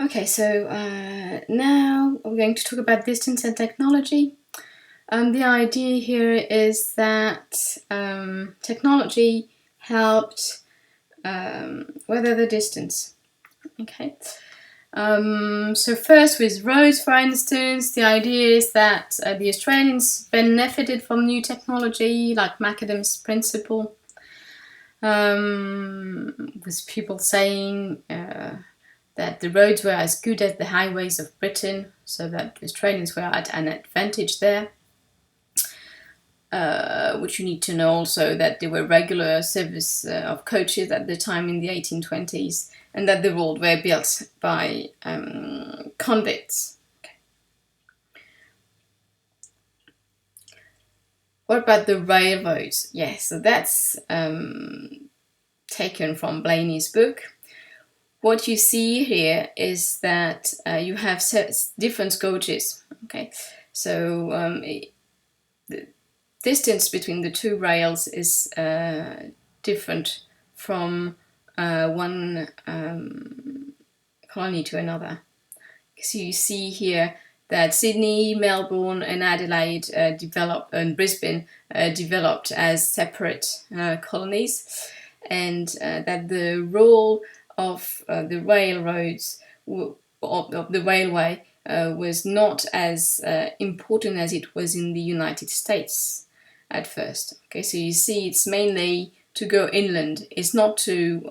Okay, so now we're going to talk about distance and technology. The idea here is that technology helped weather the distance. Okay. So first with roads, for instance, the idea is that the Australians benefited from new technology like Macadam's principle, with people saying that the roads were as good as the highways of Britain, so that Australians were at an advantage there. Which you need to know also that there were regular service of coaches at the time in the 1820s, and that the roads were built by convicts. Okay. What about the railroads? Yes, so that's taken from Blaney's book. What you see here is that you have different gauges. Okay, so the distance between the two rails is different from one colony to another. So you see here that Sydney, Melbourne, and Adelaide and Brisbane developed as separate colonies, and that the role of the railroads, of the railway, was not as important as it was in the United States at first. Okay, so you see it's mainly to go inland. It's not to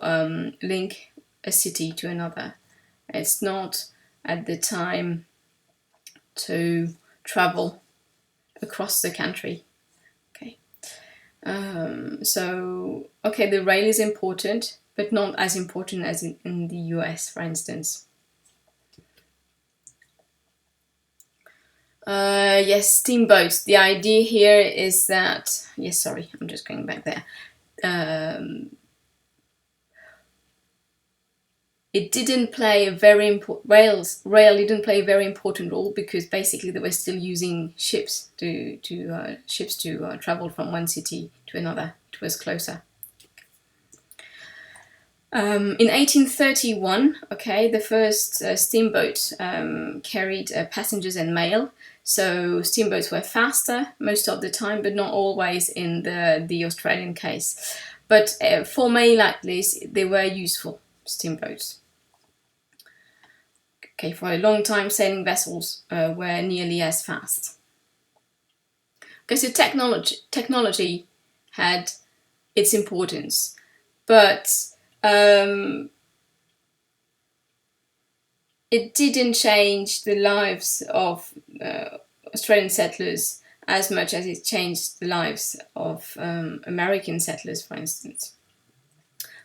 link a city to another. It's not at the time to travel across the country. Okay, so okay, the rail is important, but not as important as in the US, for instance. Yes, steamboats. The idea here is that, yes, sorry, I'm just going back there. It didn't play a very important, rail didn't play a very important role because basically they were still using ships to travel from one city to another. It was closer. In 1831, okay, the first steamboat carried passengers and mail. So steamboats were faster most of the time, but not always in the Australian case. But for mail at least, they were useful, steamboats. Okay, for a long time, sailing vessels were nearly as fast. Okay, so technology had its importance, but it didn't change the lives of Australian settlers as much as it changed the lives of American settlers, for instance.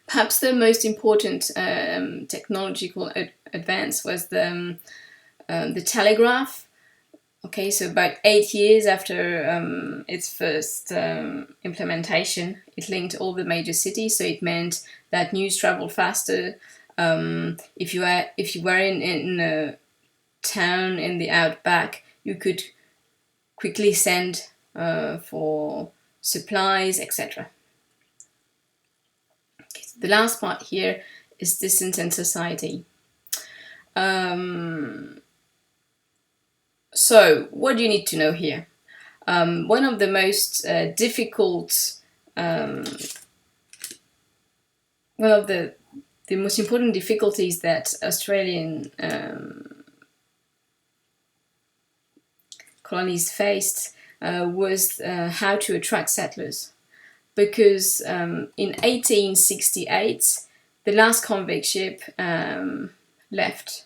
Perhaps the most important technological advance was the telegraph. Okay, so about 8 years after its first implementation, it linked all the major cities. So it meant that news traveled faster. If you were in a town in the outback, you could quickly send for supplies, etc. Okay, so the last part here is distance and society. So, what do you need to know here? One of the most difficult, one of the most important difficulties that Australian colonies faced was how to attract settlers. Because in 1868, the last convict ship left.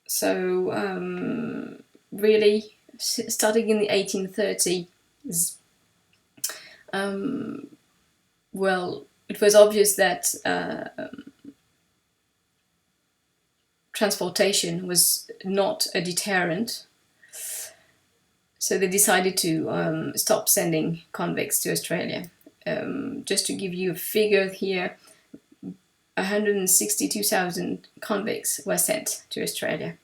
So really, starting in the 1830s, well, it was obvious that transportation was not a deterrent. So they decided to stop sending convicts to Australia. Just to give you a figure here, 162,000 convicts were sent to Australia.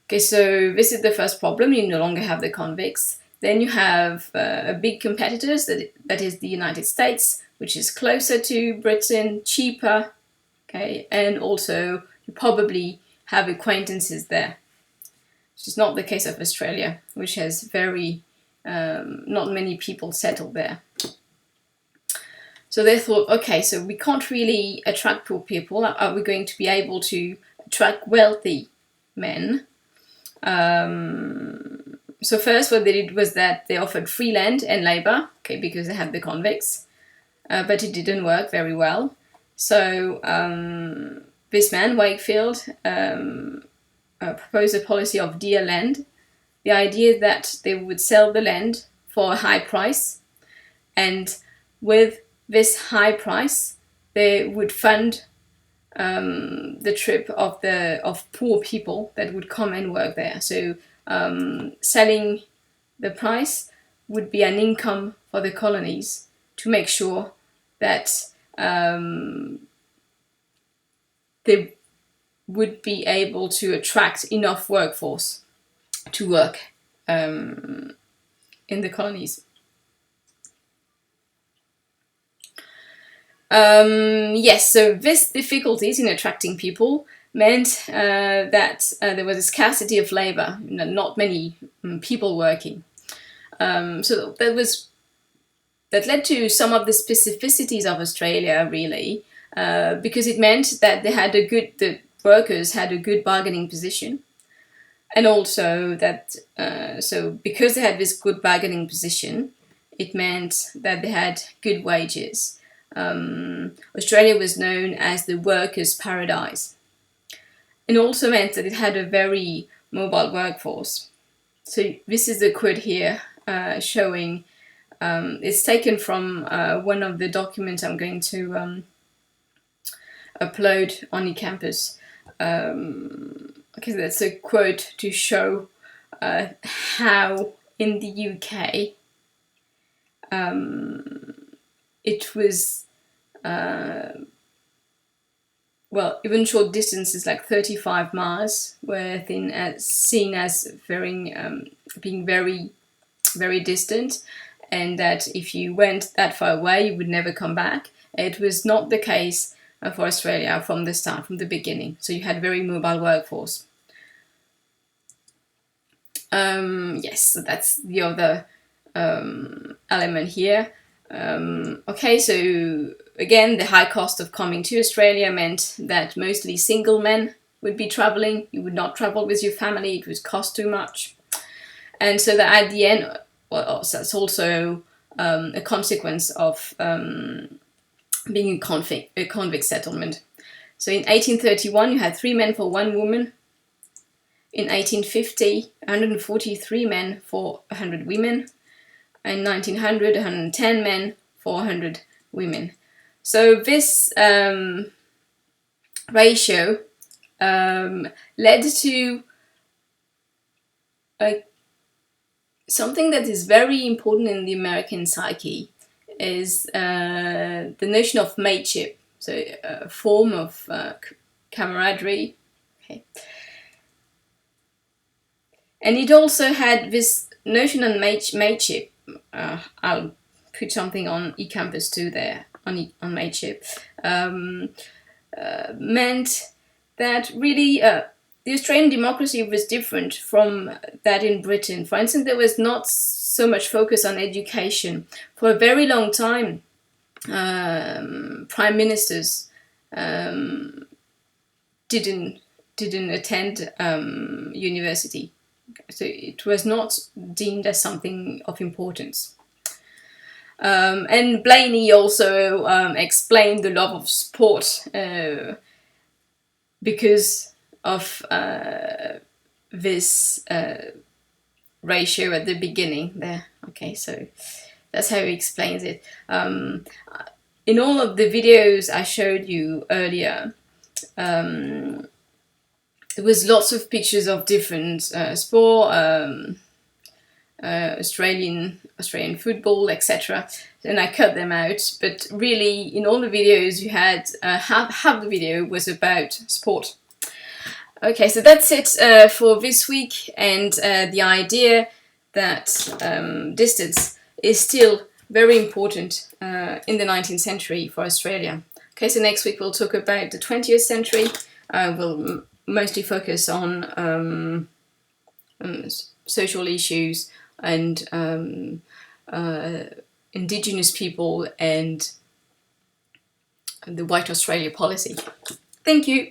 Okay, so this is the first problem. You no longer have the convicts. Then you have a big competitors, that is the United States, which is closer to Britain, cheaper. Okay, and also you probably have acquaintances there, which is not the case of Australia, which has not many people settled there. So they thought, okay, so we can't really attract poor people. Are we going to be able to attract wealthy men? So first what they did was that they offered free land and labor, okay, because they had the convicts, but it didn't work very well. So this man, Wakefield, proposed a policy of dear land, the idea that they would sell the land for a high price, and with this high price they would fund the trip of poor people that would come and work there. So selling the price would be an income for the colonies to make sure that they would be able to attract enough workforce to work in the colonies. Yes, so this difficulties in attracting people meant that there was a scarcity of labor, not many people working. So that led to some of the specificities of Australia, really, because it meant that the workers had a good bargaining position, and also that so because they had this good bargaining position, it meant that they had good wages. Australia was known as the workers' paradise, and also meant that it had a very mobile workforce. So this is the quote here showing, it's taken from one of the documents I'm going to upload on eCampus. Okay, that's a quote to show how in the UK it was, well, even short distances like 35 miles were seen as being very, very distant, and that if you went that far away, you would never come back. It was not the case for Australia from the start, from the beginning. So you had a very mobile workforce. Yes, so that's the other element here. Okay, so again, the high cost of coming to Australia meant that mostly single men would be traveling. You would not travel with your family, it would cost too much. And so that at the end, well, that's also a consequence of being a convict settlement. So in 1831, you had 3 men for 1 woman. In 1850, 143 men for 100 women. In 1900, 110 men for 100 women. So this ratio led to something that is very important in the American psyche, is the notion of mateship, so a form of camaraderie. Okay. And it also had this notion of mateship. I'll put something on eCampus too there, on mateship. Meant that really the Australian democracy was different from that in Britain. For instance, there was not so much focus on education. For a very long time, prime ministers didn't attend university. So it was not deemed as something of importance. And Blaney also explained the love of sport because of this ratio at the beginning there. Okay, so that's how he explains it. In all of the videos I showed you earlier, there was lots of pictures of different sport, Australian football, etc. And I cut them out. But really, in all the videos, you had half the video was about sport. Okay, so that's it for this week, and the idea that distance is still very important in the 19th century for Australia. Okay. Okay, so next week we'll talk about the 20th century. We'll mostly focus on social issues and Indigenous people and the White Australia policy. Thank you.